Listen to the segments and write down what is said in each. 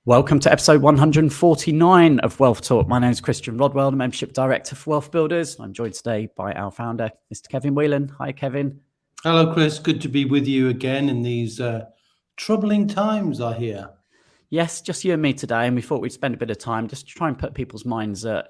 Welcome to episode 149 of Wealth Talk. My name is Christian Rodwell, the Membership Director for WealthBuilders. I'm joined today by our founder, Mr. Kevin Whelan. Hi, Kevin. Hello, Chris. Good to be with you again in these troubling times, I hear. Yes, just you and me today, and we thought we'd spend a bit of time just to try and put people's minds at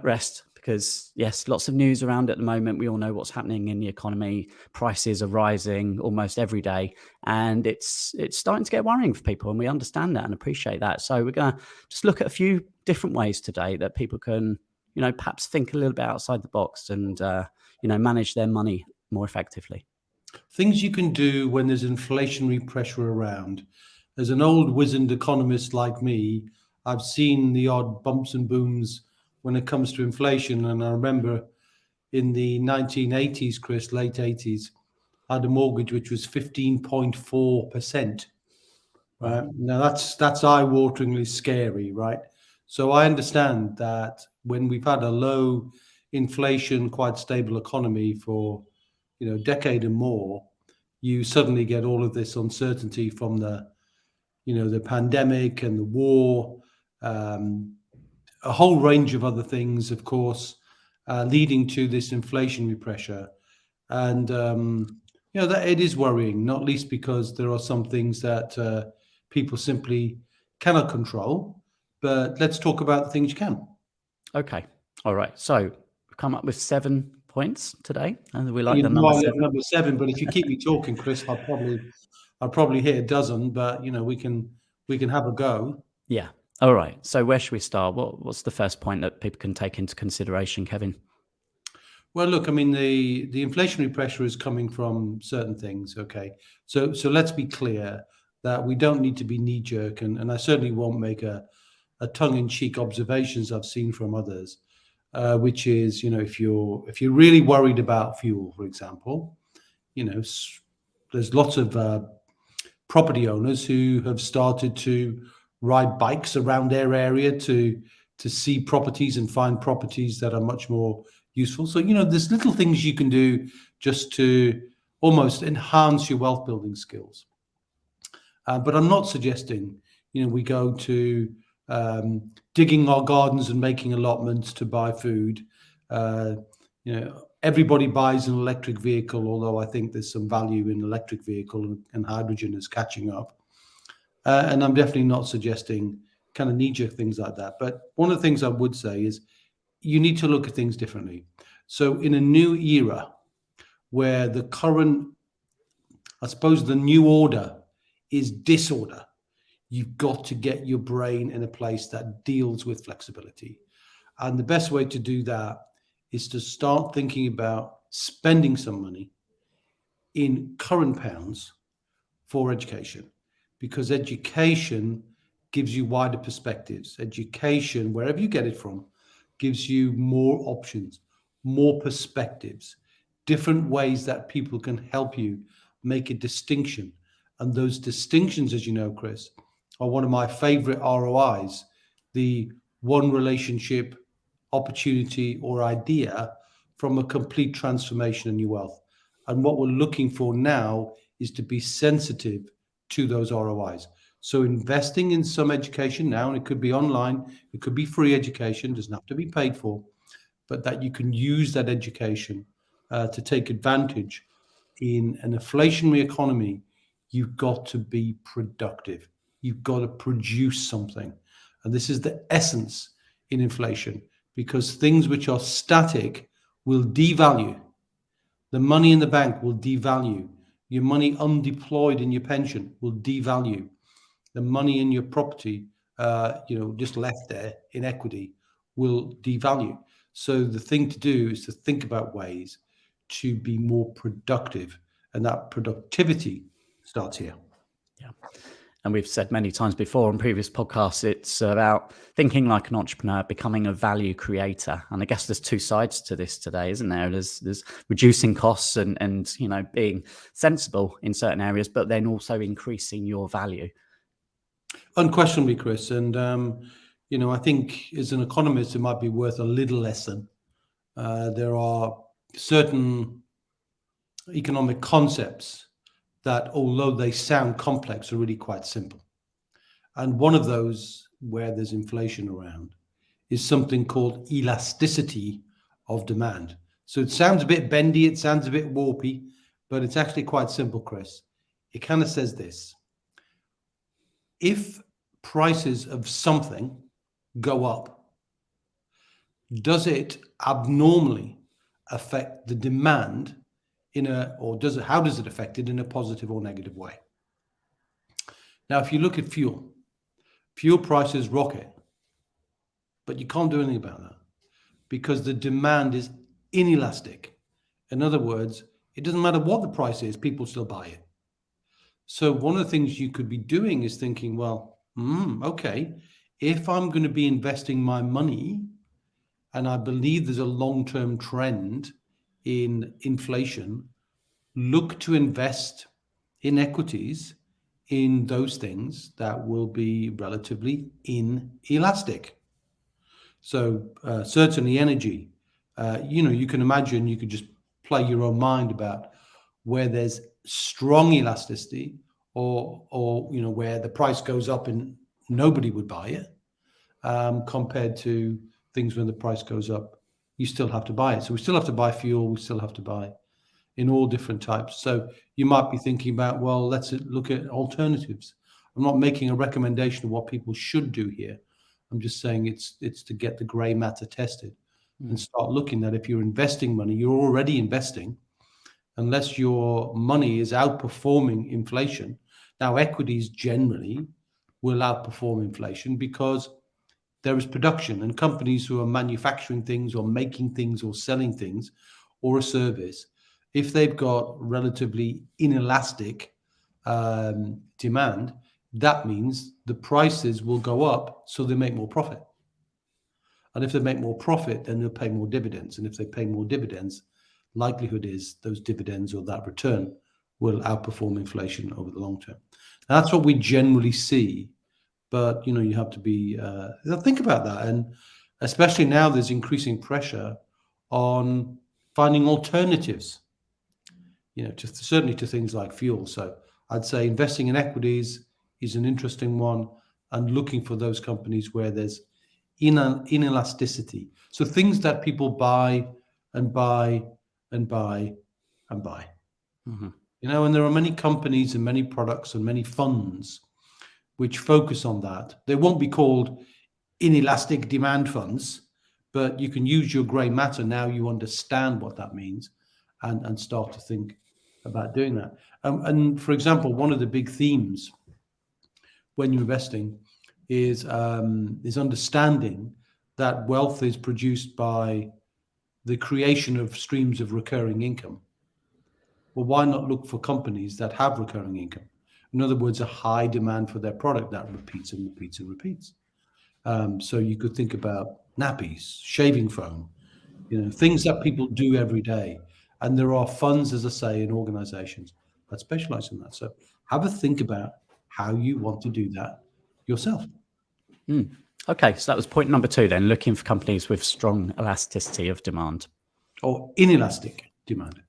rest because, yes, lots of news around at the moment. We all know what's happening in the economy. Prices are rising almost every day, and it's starting to get worrying for people, and we understand that and appreciate that. So we're going to just look at a few different ways today that people can, perhaps think a little bit outside the box and, manage their money more effectively. Things you can do when there's inflationary pressure around. As an old wizened economist like me, I've seen the odd bumps and booms when it comes to inflation. And I remember in the 1980s, Chris, late 80s, I had a mortgage which was 15.4%. Right. Now that's eye-wateringly scary, right? So I understand that when we've had a low inflation, quite stable economy for a decade and more, you suddenly get all of this uncertainty from the pandemic and the war, a whole range of other things, of course, leading to this inflationary pressure. And that it is worrying, not least because there are some things that people simply cannot control. But let's talk about the things you can. Okay. All right. So we've come up with 7 points today, and we like the number seven. Number 7. But if you keep me talking, Chris, I'll probably hit a dozen. But we can have a go. Yeah. All right. So where should we start? What's the first point that people can take into consideration, Kevin? Well, look, I mean, the inflationary pressure is coming from certain things. Okay, so let's be clear that we don't need to be knee jerk, and I certainly won't make a tongue in cheek observations I've seen from others, which is if you're really worried about fuel, for example, there's lots of property owners who have started to ride bikes around their area to see properties and find properties that are much more useful. So, there's little things you can do just to almost enhance your wealth building skills. But I'm not suggesting, we go to digging our gardens and making allotments to buy food. Everybody buys an electric vehicle, although I think there's some value in electric vehicle and hydrogen is catching up. And I'm definitely not suggesting kind of knee-jerk things like that. But one of the things I would say is you need to look at things differently. So in a new era where the current, I suppose the new order is disorder, you've got to get your brain in a place that deals with flexibility. And the best way to do that is to start thinking about spending some money in current pounds for education, because education gives you wider perspectives. Education, wherever you get it from, gives you more options, more perspectives, different ways that people can help you make a distinction. And those distinctions, as you know, Chris, are one of my favorite ROIs, the one relationship, opportunity, or idea from a complete transformation in your wealth. And what we're looking for now is to be sensitive to those ROIs. So investing in some education now, and it could be online, it could be free education, doesn't have to be paid for, but that you can use that education to take advantage. In an inflationary economy, you've got to be productive. You've got to produce something. And this is the essence in inflation, because things which are static will devalue. The money in the bank will devalue. Your money undeployed in your pension will devalue. The money in your property, just left there in equity, will devalue. So the thing to do is to think about ways to be more productive, and that productivity starts here. Yeah. And we've said many times before on previous podcasts, it's about thinking like an entrepreneur, becoming a value creator. And I guess there's two sides to this today, isn't there? There's reducing costs and being sensible in certain areas, but then also increasing your value. Unquestionably, Chris. And, I think as an economist, it might be worth a little lesson. There are certain economic concepts that, although they sound complex, are really quite simple. And one of those where there's inflation around is something called elasticity of demand. So it sounds a bit bendy, it sounds a bit warpy, but it's actually quite simple, Chris. It kind of says this: if prices of something go up, does it abnormally affect the demand how does it affect it in a positive or negative way? Now, if you look at fuel prices rocket, but you can't do anything about that because the demand is inelastic. In other words, it doesn't matter what the price is, people still buy it. So one of the things you could be doing is thinking, well, okay, if I'm going to be investing my money, and I believe there's a long-term trend in inflation, look to invest in equities in those things that will be relatively inelastic. So certainly energy, you can imagine, you could just play your own mind about where there's strong elasticity or where the price goes up and nobody would buy it, compared to things when the price goes up, you still have to buy it. So we still have to buy fuel, we still have to buy in all different types. So you might be thinking about, well, let's look at alternatives. I'm not making a recommendation of what people should do here. I'm just saying it's to get the gray matter tested and start looking at, if you're investing money, you're already investing, unless your money is outperforming inflation. Now, equities generally will outperform inflation because there is production, and companies who are manufacturing things or making things or selling things or a service, if they've got relatively inelastic demand, that means the prices will go up, so they make more profit. And if they make more profit, then they'll pay more dividends. And if they pay more dividends, likelihood is those dividends or that return will outperform inflation over the long term. Now, that's what we generally see. But you have to be think about that, and especially now there's increasing pressure on finding alternatives, certainly to things like fuel. So I'd say investing in equities is an interesting one, and looking for those companies where there's inelasticity. So things that people buy and buy and buy and buy. Mm-hmm. And there are many companies and many products and many funds which focus on that. They won't be called inelastic demand funds, but you can use your gray matter now you understand what that means, and start to think about doing that. And for example, one of the big themes when you're investing is understanding that wealth is produced by the creation of streams of recurring income. Well, why not look for companies that have recurring income? In other words, a high demand for their product that repeats and repeats and repeats. So you could think about nappies, shaving foam, things that people do every day. And there are funds, as I say, in organizations that specialize in that. So have a think about how you want to do that yourself. Okay, so that was point number 2 then, looking for companies with strong elasticity of demand. Or inelastic demand.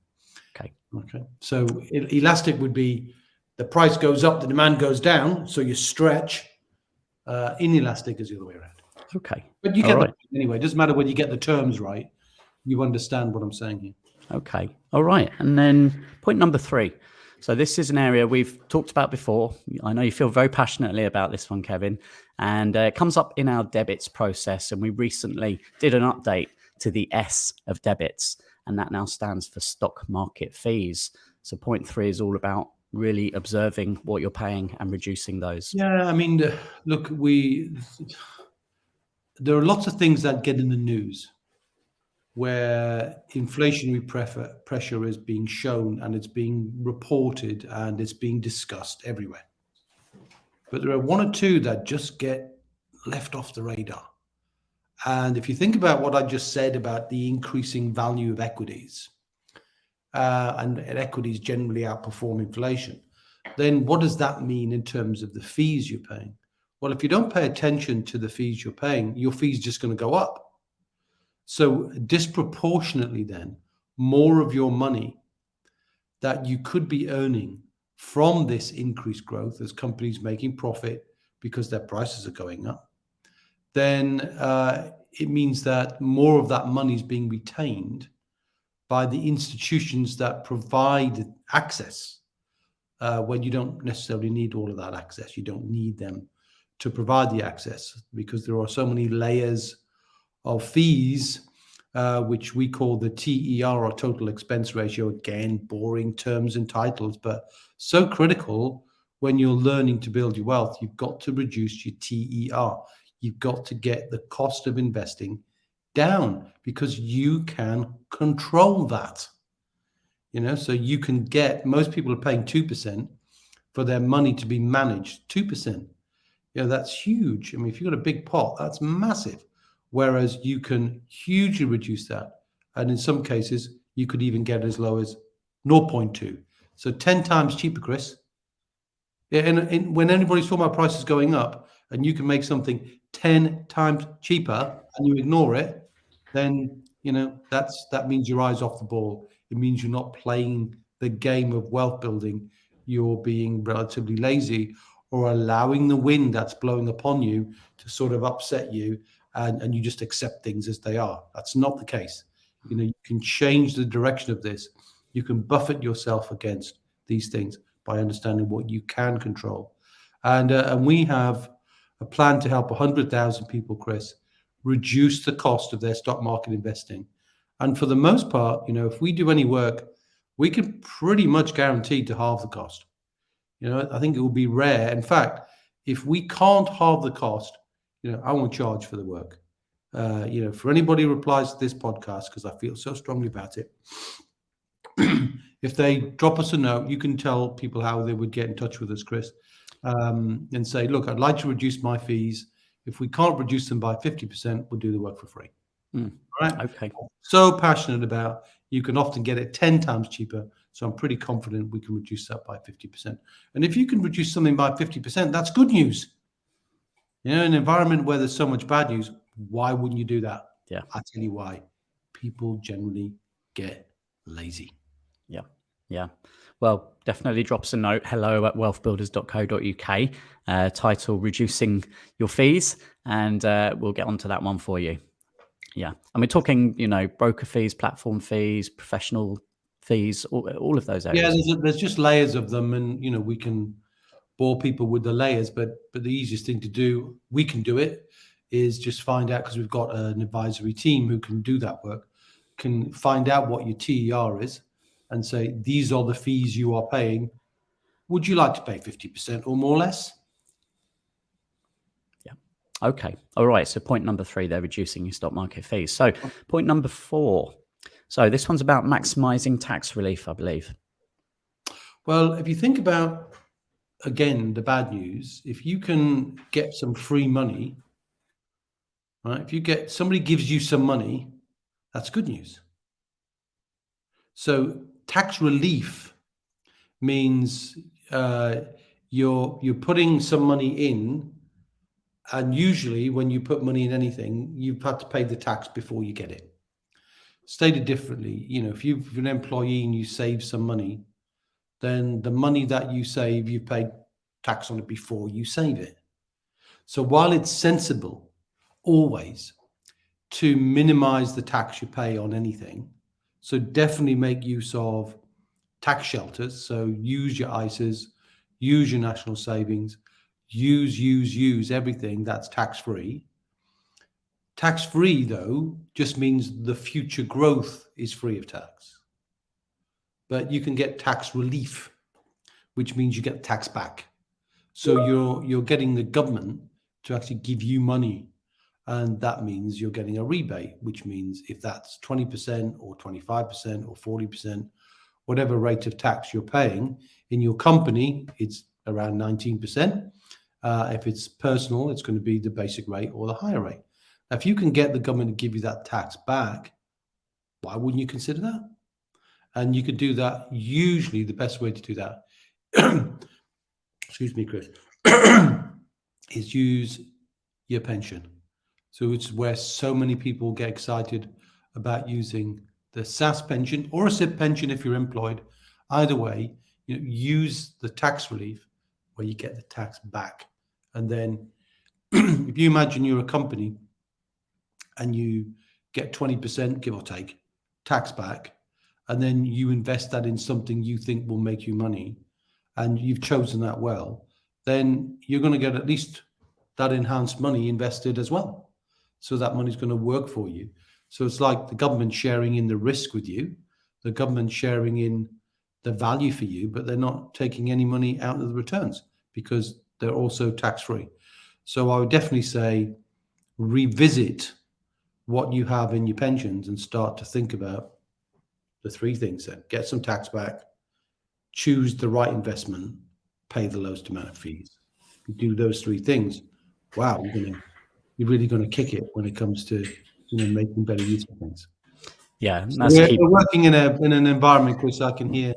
Okay. So elastic would be the price goes up, the demand goes down, so you stretch. Inelastic is the other way around. Okay. But you get that anyway. It doesn't matter whether you get the terms right. You understand what I'm saying here. Okay. All right. And then point number 3. So this is an area we've talked about before. I know you feel very passionately about this one, Kevin, and it comes up in our debits process. And we recently did an update to the S of debits, and that now stands for stock market fees. So point 3 is all about really observing what you're paying and reducing those. Yeah, I mean, look, there are lots of things that get in the news where inflationary pressure is being shown and it's being reported and it's being discussed everywhere. But there are one or two that just get left off the radar. And if you think about what I just said about the increasing value of equities, and equities generally outperform inflation, then what does that mean in terms of the fees you're paying? Well, if you don't pay attention to the fees you're paying, your fees are just going to go up. So disproportionately then, more of your money that you could be earning from this increased growth as companies making profit, because their prices are going up, then it means that more of that money is being retained by the institutions that provide access when you don't necessarily need all of that access. You don't need them to provide the access because there are so many layers of fees, which we call the TER, or total expense ratio. Again, boring terms and titles, but so critical when you're learning to build your wealth. You've got to reduce your TER. You've got to get the cost of investing down because you can control that. So you can get, most people are paying 2% for their money to be managed. 2%. That's huge. I mean, if you've got a big pot, that's massive. Whereas you can hugely reduce that. And in some cases, you could even get as low as 0.2. So 10 times cheaper, Chris. Yeah, and when anybody's talking about prices going up and you can make something 10 times cheaper and you ignore it, then, that means your eyes off the ball. It means you're not playing the game of wealth building. You're being relatively lazy or allowing the wind that's blowing upon you to sort of upset you, and you just accept things as they are. That's not the case. You can change the direction of this. You can buffet yourself against these things by understanding what you can control. And we have a plan to help 100,000 people, Chris, reduce the cost of their stock market investing. And for the most part, if we do any work, we can pretty much guarantee to halve the cost. I think it will be rare. In fact, if we can't halve the cost, I won't charge for the work. For anybody who replies to this podcast, because I feel so strongly about it, if they drop us a note, you can tell people how they would get in touch with us, Chris, and say, look, I'd like to reduce my fees. If we can't reduce them by 50%, we'll do the work for free. All right? Okay. So passionate about, you can often get it 10 times cheaper. So I'm pretty confident we can reduce that by 50%. And if you can reduce something by 50%, that's good news. In an environment where there's so much bad news, why wouldn't you do that? Yeah. I tell you why. People generally get lazy. Yeah. Well, definitely drop us a note, hello@wealthbuilders.co.uk, title Reducing Your Fees, and we'll get onto that one for you. Yeah. And we're talking, broker fees, platform fees, professional fees, all of those areas. Yeah, there's just layers of them, and we can bore people with the layers, but the easiest thing to do, we can do it, is just find out, because we've got an advisory team who can do that work, can find out what your TER is and say, these are the fees you are paying. Would you like to pay 50% or more or less? Yeah. Okay. All right. So point number 3, they're reducing your stock market fees. So point number 4. So this one's about maximizing tax relief, I believe. Well, if you think about, again, the bad news, if you can get some free money, right? If somebody gives you some money, that's good news. So tax relief means you're putting some money in, and usually when you put money in anything, you've had to pay the tax before you get it. Stated differently, if you're an employee and you save some money, then the money that you save, you pay tax on it before you save it. So while it's sensible always to minimize the tax you pay on anything, so definitely make use of tax shelters. So use your ISAs, use your national savings, use everything that's tax-free. Tax-free, though, just means the future growth is free of tax. But you can get tax relief, which means you get tax back. So you're getting the government to actually give you money. And that means you're getting a rebate, which means if that's 20% or 25% or 40%, whatever rate of tax you're paying in your company, it's around 19%. If it's personal, it's going to be the basic rate or the higher rate. Now, if you can get the government to give you that tax back, why wouldn't you consider that? And you could do that. Usually the best way to do that, excuse me, Chris, is use your pension. So it's where so many people get excited about using the SAS pension or a SIP pension if you're employed. Either way, use the tax relief where you get the tax back. And then if you imagine you're a company and you get 20%, give or take, tax back, and then you invest that in something you think will make you money, and you've chosen that well, then you're going to get at least that enhanced money invested as well. So that money's going to work for you. So it's like the government sharing in the risk with you, the government sharing in the value for you, but they're not taking any money out of the returns because they're also tax-free. So I would definitely say revisit what you have in your pensions and start to think about the three things then. Get some tax back, choose the right investment, pay the lowest amount of fees. If you do those three things, wow, you're really going to kick it when it comes to making better use of things. Yeah, So that's we're working in an environment, Chris. I can hear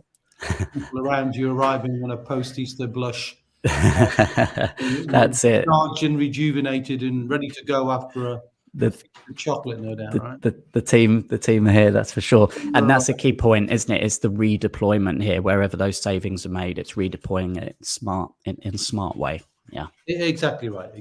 people around you arriving on a post-Easter blush. That's it. Charged and rejuvenated and ready to go after a feast of chocolate, no doubt, right? The team are here, that's for sure. And that's a key point, isn't it? It's the redeployment here. Wherever those savings are made, it's redeploying it in a smart way. Yeah. Exactly right.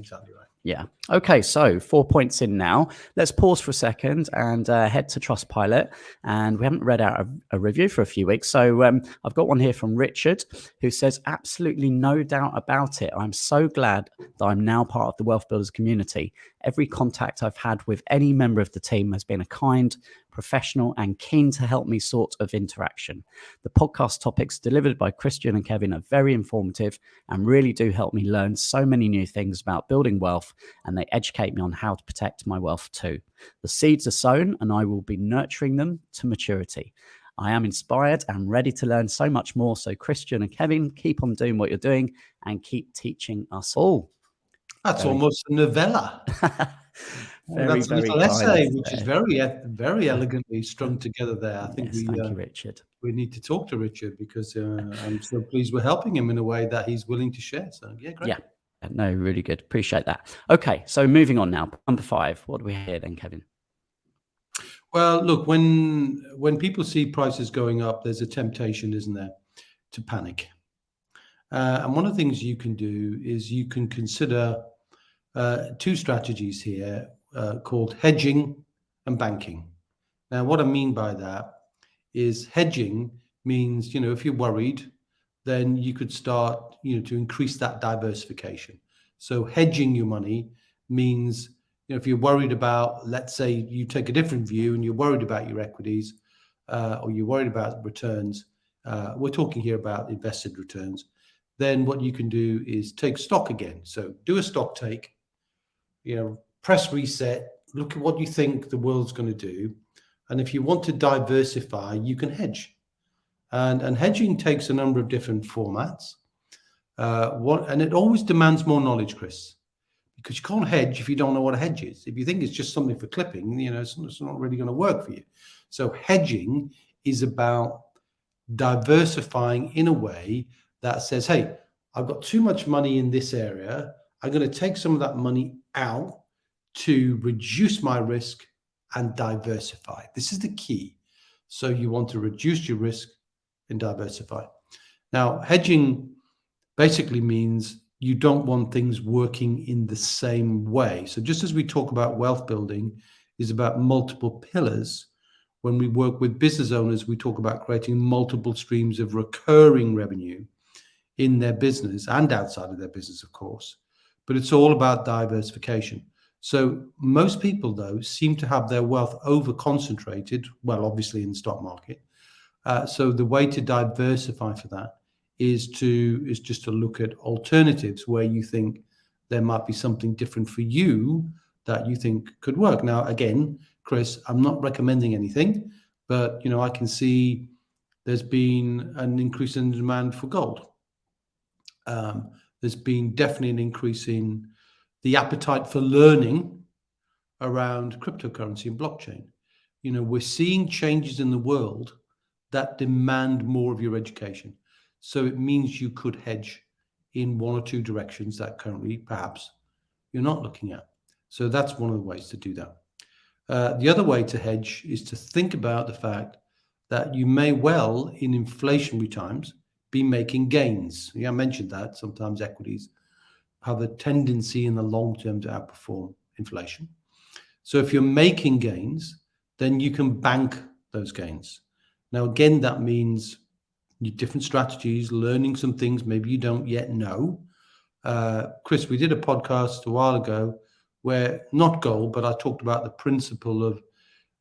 Yeah. Okay, so 4 points in now. Let's pause for a second and head to Trustpilot. And we haven't read out a review for a few weeks. So I've got one here from Richard who says, absolutely no doubt about it. I'm so glad that I'm now part of the Wealth Builders community. Every contact I've had with any member of the team has been a kind, professional, and keen to help me sort of interaction. The podcast topics delivered by Christian and Kevin are very informative and really do help me learn so many new things about building wealth, and they educate me on how to protect my wealth too. The seeds are sown and I will be nurturing them to maturity. I am inspired and ready to learn so much more. So Christian and Kevin, keep on doing what you're doing and keep teaching us all. That's almost a novella. That's a little essay, which is very elegantly strung together there. I think thank you, Richard. We need to talk to Richard because I'm so pleased we're helping him in a way that he's willing to share. So yeah, great. Yeah, no, really good. Appreciate that. Okay, so moving on now. Number 5. What do we hear then, Kevin? Well, look, when people see prices going up, there's a temptation, isn't there, to panic. And one of the things you can do is you can consider two strategies here called hedging and banking. Now, what I mean by that is hedging means, if you're worried, then you could start, to increase that diversification. So hedging your money means, if you're worried about, let's say you take a different view and you're worried about your equities or you're worried about returns, we're talking here about invested returns, then what you can do is take stock again. So do a stock take, press reset, look at what you think the world's going to do. And if you want to diversify, you can hedge. And hedging takes a number of different formats. And it always demands more knowledge, Chris, because you can't hedge if you don't know what a hedge is. If you think it's just something for clipping, it's not really going to work for you. So hedging is about diversifying in a way that says, hey, I've got too much money in this area. I'm going to take some of that money out to reduce my risk and diversify. This is the key. So you want to reduce your risk and diversify. Now, hedging basically means you don't want things working in the same way. So just as we talk about wealth building is about multiple pillars, when we work with business owners, we talk about creating multiple streams of recurring revenue in their business and outside of their business, of course. But it's all about diversification. So most people, though, seem to have their wealth over-concentrated, well, obviously in the stock market. So the way to diversify for that is just to look at alternatives where you think there might be something different for you that you think could work. Now, again, Chris, I'm not recommending anything, but I can see there's been an increase in demand for gold. There's been definitely an increase in the appetite for learning around cryptocurrency and blockchain. We're seeing changes in the world that demand more of your education. So it means you could hedge in one or two directions that currently perhaps you're not looking at. So that's one of the ways to do that. The other way to hedge is to think about the fact that you may well, in inflationary times, be making gains. Yeah, I mentioned that sometimes equities have a tendency in the long term to outperform inflation. So if you're making gains, then you can bank those gains. Now, again, that means different strategies, learning some things maybe you don't yet know. Chris, we did a podcast a while ago where, not gold, but I talked about the principle of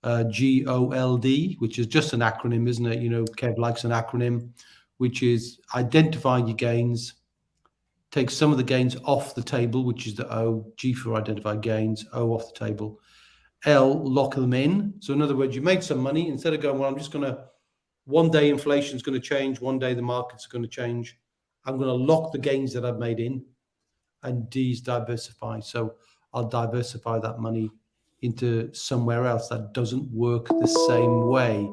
GOLD, which is just an acronym, isn't it? Kev likes an acronym, which is identify your gains, take some of the gains off the table, which is the O, G for identify gains, O off the table, L, lock them in. So in other words, you made some money. Instead of going, well, I'm just going to, one day inflation is going to change, one day the markets are going to change, I'm going to lock the gains that I've made in. And D is diversify. So I'll diversify that money into somewhere else that doesn't work the same way.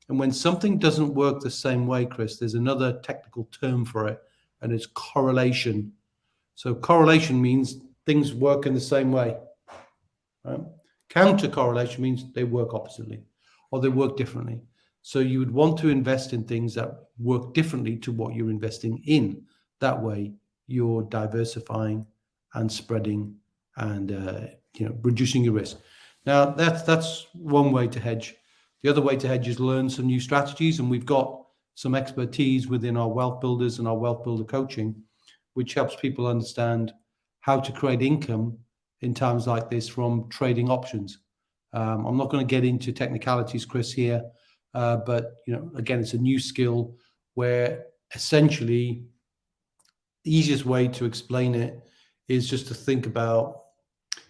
And when something doesn't work the same way, Chris, there's another technical term for it, and it's correlation. So correlation means things work in the same way. Right? Counter correlation means they work oppositely or they work differently. So you would want to invest in things that work differently to what you're investing in. That way, you're diversifying and spreading and reducing your risk. Now, that's one way to hedge. The other way to hedge is learn some new strategies, and we've got some expertise within our wealth builders and our wealth builder coaching, which helps people understand how to create income in times like this from trading options. I'm not going to get into technicalities, Chris, here, but again, it's a new skill where essentially the easiest way to explain it is just to think about,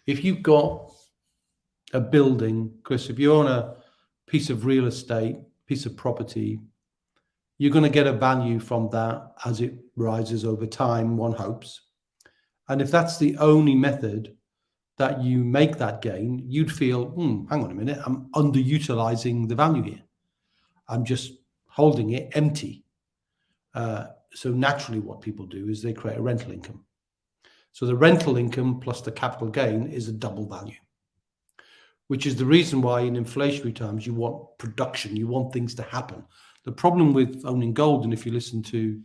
if you've got a building, Chris, if you own a piece of real estate, piece of property, you're going to get a value from that as it rises over time, one hopes. And if that's the only method that you make that gain, you'd feel, hang on a minute, I'm underutilizing the value here. I'm just holding it empty. So naturally what people do is they create a rental income. So the rental income plus the capital gain is a double value, which is the reason why in inflationary times you want production, you want things to happen. The problem with owning gold, and if you listen to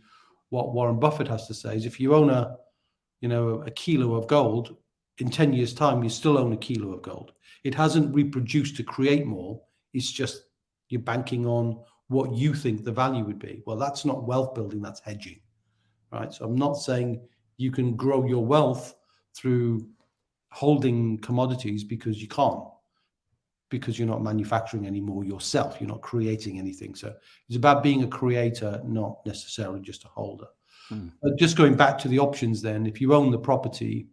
what Warren Buffett has to say, is if you own a kilo of gold, in 10 years' time, you still own a kilo of gold. It hasn't reproduced to create more. It's just you're banking on what you think the value would be. Well, that's not wealth building, that's hedging, right? So I'm not saying you can grow your wealth through holding commodities, because you can't, because you're not manufacturing anymore yourself. You're not creating anything. So it's about being a creator, not necessarily just a holder. But just going back to the options then, if you own the property,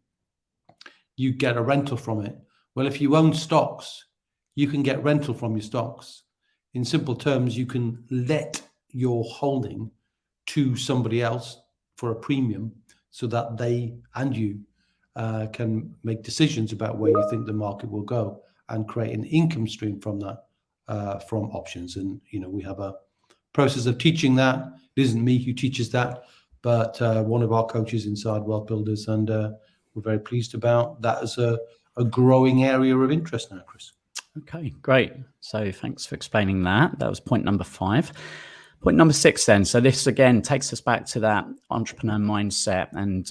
you get a rental from it. Well, if you own stocks, you can get rental from your stocks. In simple terms, you can let your holding to somebody else for a premium so that they and you can make decisions about where you think the market will go and create an income stream from that, from options. And, we have a process of teaching that. It isn't me who teaches that, but one of our coaches inside Wealth Builders. And we're very pleased about that as a growing area of interest now, Chris. Okay, great. So thanks for explaining that. That was point number 5. Point number 6 then. So this again takes us back to that entrepreneur mindset, and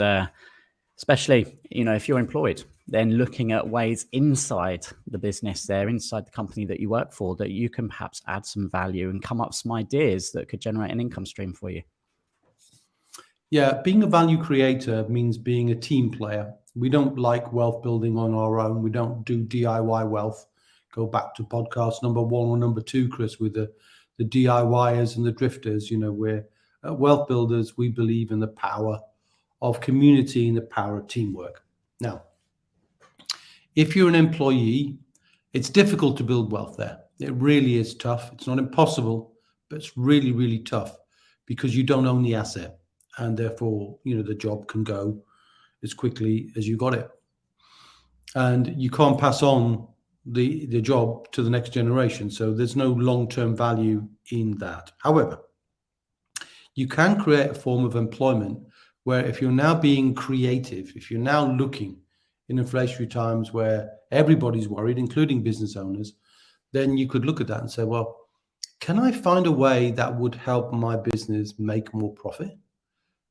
especially, if you're employed, then looking at ways inside the business there, inside the company that you work for, that you can perhaps add some value and come up with some ideas that could generate an income stream for you. Yeah, being a value creator means being a team player. We don't like wealth building on our own. We don't do DIY wealth. Go back to podcast number 1 or number 2, Chris, with the DIYers and the drifters. We're at Wealth Builders, we believe in the power of community and the power of teamwork. Now, if you're an employee, it's difficult to build wealth there. It really is tough. It's not impossible, but it's really, really tough because you don't own the asset. And therefore, the job can go as quickly as you got it. And you can't pass on the job to the next generation. So there's no long-term value in that. However, you can create a form of employment where, if you're now being creative, if you're now looking in inflationary times where everybody's worried, including business owners, then you could look at that and say, well, can I find a way that would help my business make more profit?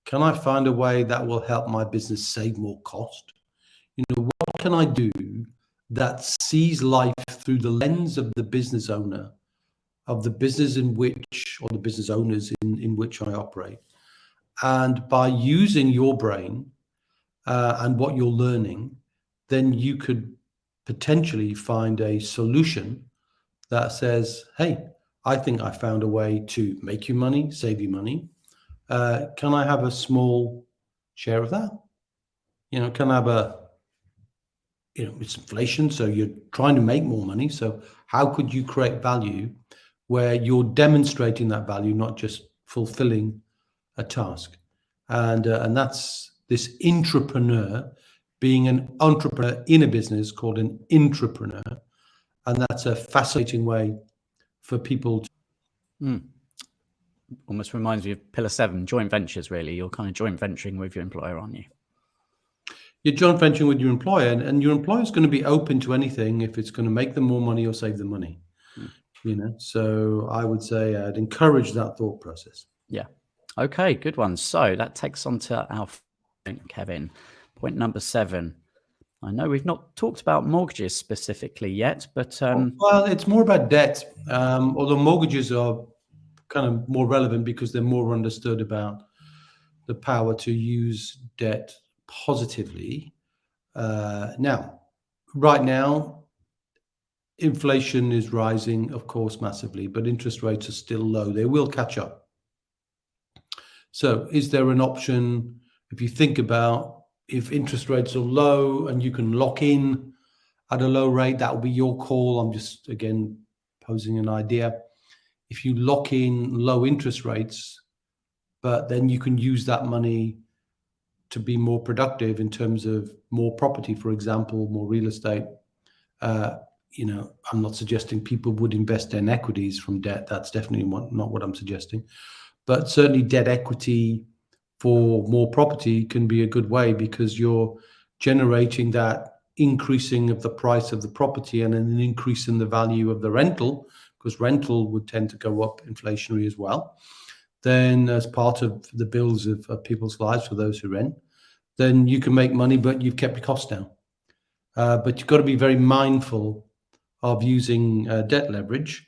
can I find a way that will help my business save more cost? What can I do that sees life through the lens of the business owner, of the business in which, or the business owners in which I operate? And by using your brain and what you're learning, then you could potentially find a solution that says, hey, I think I found a way to make you money, save you money. Can I have a small share of that? Can I have it's inflation, so you're trying to make more money. So how could you create value where you're demonstrating that value, not just fulfilling a task? And that's this intrapreneur, being an entrepreneur in a business called an intrapreneur. And that's a fascinating way for people to. Almost reminds me of Pillar 7, joint ventures, really. You're kind of joint venturing with your employer, aren't you? You're joint venturing with your employer, and your employer is going to be open to anything if it's going to make them more money or save them money. So I would say I'd encourage that thought process. Yeah. Okay, good one. So that takes on to our point, Kevin. Point number 7. I know we've not talked about mortgages specifically yet, but well, it's more about debt. Although mortgages are kind of more relevant because they're more understood about the power to use debt positively. Right now, inflation is rising, of course, massively, but interest rates are still low. They will catch up. So is there an option, if you think about if interest rates are low and you can lock in at a low rate, that will be your call. I'm just, again, posing an idea. If you lock in low interest rates, but then you can use that money to be more productive in terms of more property, for example, more real estate. I'm not suggesting people would invest in equities from debt. That's definitely not what I'm suggesting. But certainly debt equity for more property can be a good way because you're generating that increasing of the price of the property and an increase in the value of the rental, because rental would tend to go up inflationary as well. Then as part of the bills of people's lives for those who rent, then you can make money, but you've kept your costs down. But you've got to be very mindful of using debt leverage.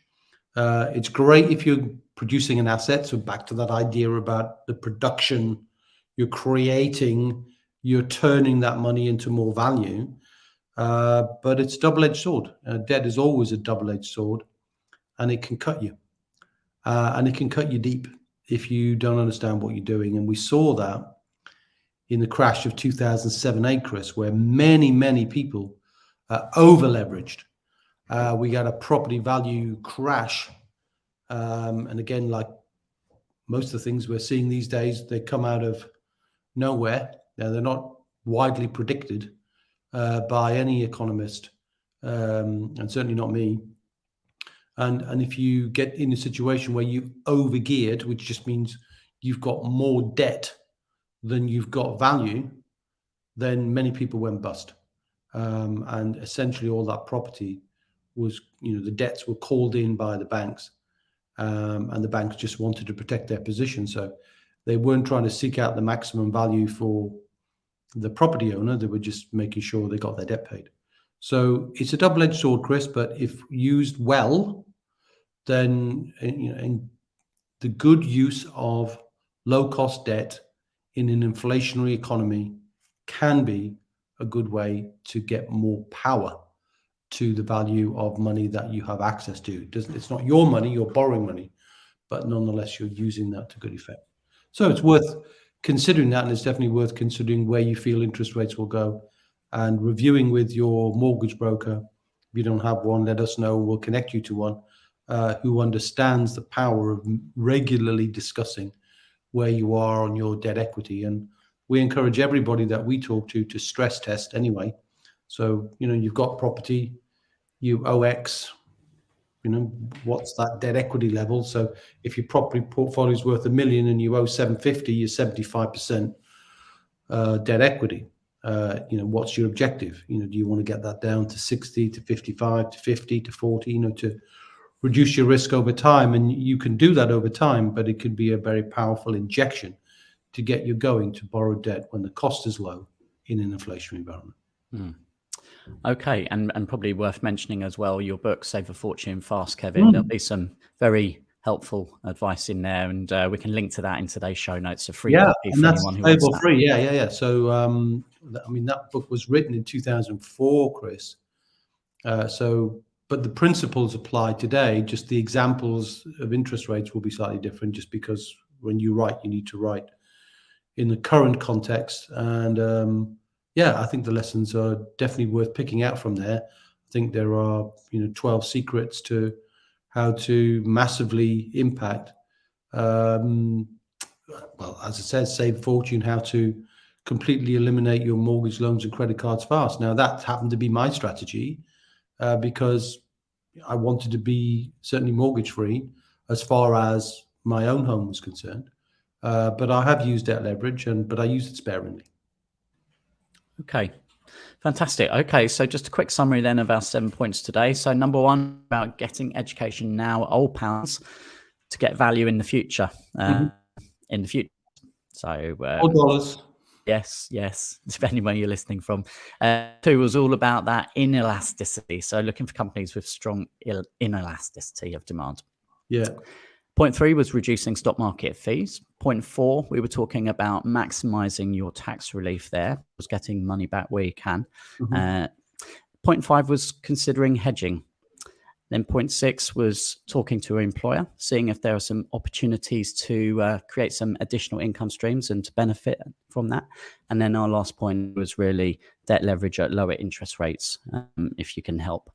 It's great if you're producing an asset. So back to that idea about the production you're creating, you're turning that money into more value. But it's a double-edged sword. Debt is always a double-edged sword, and it can cut you. And it can cut you deep if you don't understand what you're doing. And we saw that in the crash of 2007-8, Chris, where many, many people over-leveraged. We got a property value crash. And again, like most of the things we're seeing these days, they come out of nowhere. They're not widely predicted by any economist, and certainly not me. And if you get in a situation where you've overgeared, which just means you've got more debt than you've got value, then many people went bust. And essentially all that property was, the debts were called in by the banks, and the banks just wanted to protect their position. So they weren't trying to seek out the maximum value for the property owner. They were just making sure they got their debt paid. So it's a double-edged sword, Chris, but if used well, then in the good use of low-cost debt in an inflationary economy can be a good way to get more power to the value of money that you have access to. It's not your money, you're borrowing money, but nonetheless, you're using that to good effect. So it's worth considering that, and it's definitely worth considering where you feel interest rates will go and reviewing with your mortgage broker. If you don't have one, let us know. We'll connect you to one who understands the power of regularly discussing where you are on your debt equity. And we encourage everybody that we talk to stress test anyway. So, you've got property, you owe X, what's that debt equity level? So if your property portfolio is worth $1 million and you owe 750, you're 75% debt equity. What's your objective? Do you want to get that down to 60, to 55, to 50, to 40, to reduce your risk over time? And you can do that over time, but it could be a very powerful injection to get you going to borrow debt when the cost is low in an inflationary environment. Okay, and probably worth mentioning as well, your book, Save a Fortune Fast, Kevin. There'll be some very helpful advice in there, and we can link to that in today's show notes. A free copy and for that's anyone who wants that. free. Yeah. So, I mean, that book was written in 2004, Chris. But the principles apply today. Just the examples of interest rates will be slightly different, just because when you write, you need to write in the current context. And I think the lessons are definitely worth picking out from there. I think there are 12 secrets to how to massively impact. Well, as I said, save fortune, how to completely eliminate your mortgage loans and credit cards fast. Now, that happened to be my strategy because I wanted to be certainly mortgage free as far as my own home was concerned. But I have used debt leverage, but I use it sparingly. Okay, fantastic. Okay, so just a quick summary then of our 7 points today. So number one, about getting education now, old pounds, to get value in the future. So $4. Yes, depending where you're listening from. Two was all about that inelasticity. So looking for companies with strong inelasticity of demand. Yeah. Point three was reducing stock market fees. Point four, we were talking about maximizing your tax relief there, was getting money back where you can. Point five was considering hedging. Then point six was talking to an employer, seeing if there are some opportunities to create some additional income streams and to benefit from that. And then our last point was really debt leverage at lower interest rates, if you can help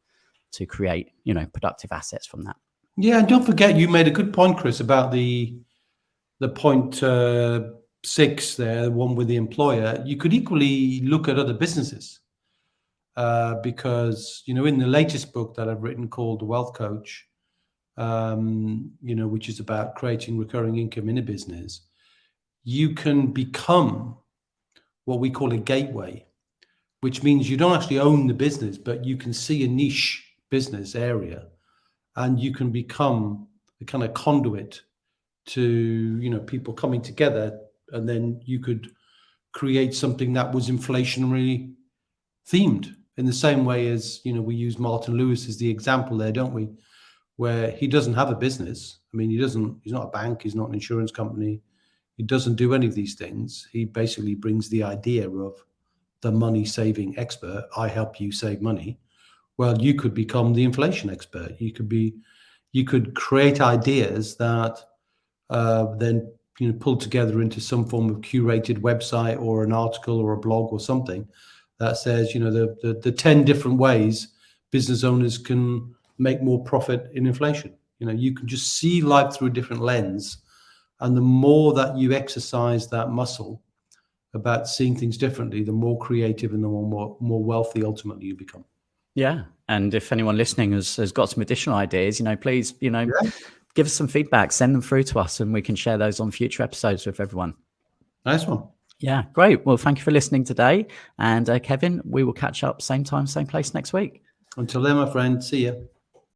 to create, productive assets from that. Yeah, and don't forget, you made a good point, Chris, about the point 6 there, the one with the employer. You could equally look at other businesses because, in the latest book that I've written called The Wealth Coach, which is about creating recurring income in a business, you can become what we call a gateway, which means you don't actually own the business, but you can see a niche business area. And you can become a kind of conduit to, people coming together, and then you could create something that was inflationary themed in the same way as, we use Martin Lewis as the example there, don't we? Where he doesn't have a business. I mean, he's not a bank. He's not an insurance company. He doesn't do any of these things. He basically brings the idea of the money saving expert. I help you save money. Well, you could become the inflation expert. You could create ideas that then pull together into some form of curated website or an article or a blog or something that says, the 10 different ways business owners can make more profit in inflation. You can just see life through a different lens, and the more that you exercise that muscle about seeing things differently, the more creative and the more wealthy ultimately you become. Yeah. And if anyone listening has got some additional ideas, please, give us some feedback, send them through to us, and we can share those on future episodes with everyone. Nice one. Yeah, great. Well, thank you for listening today. And Kevin, we will catch up same time, same place next week. Until then, my friend, see you.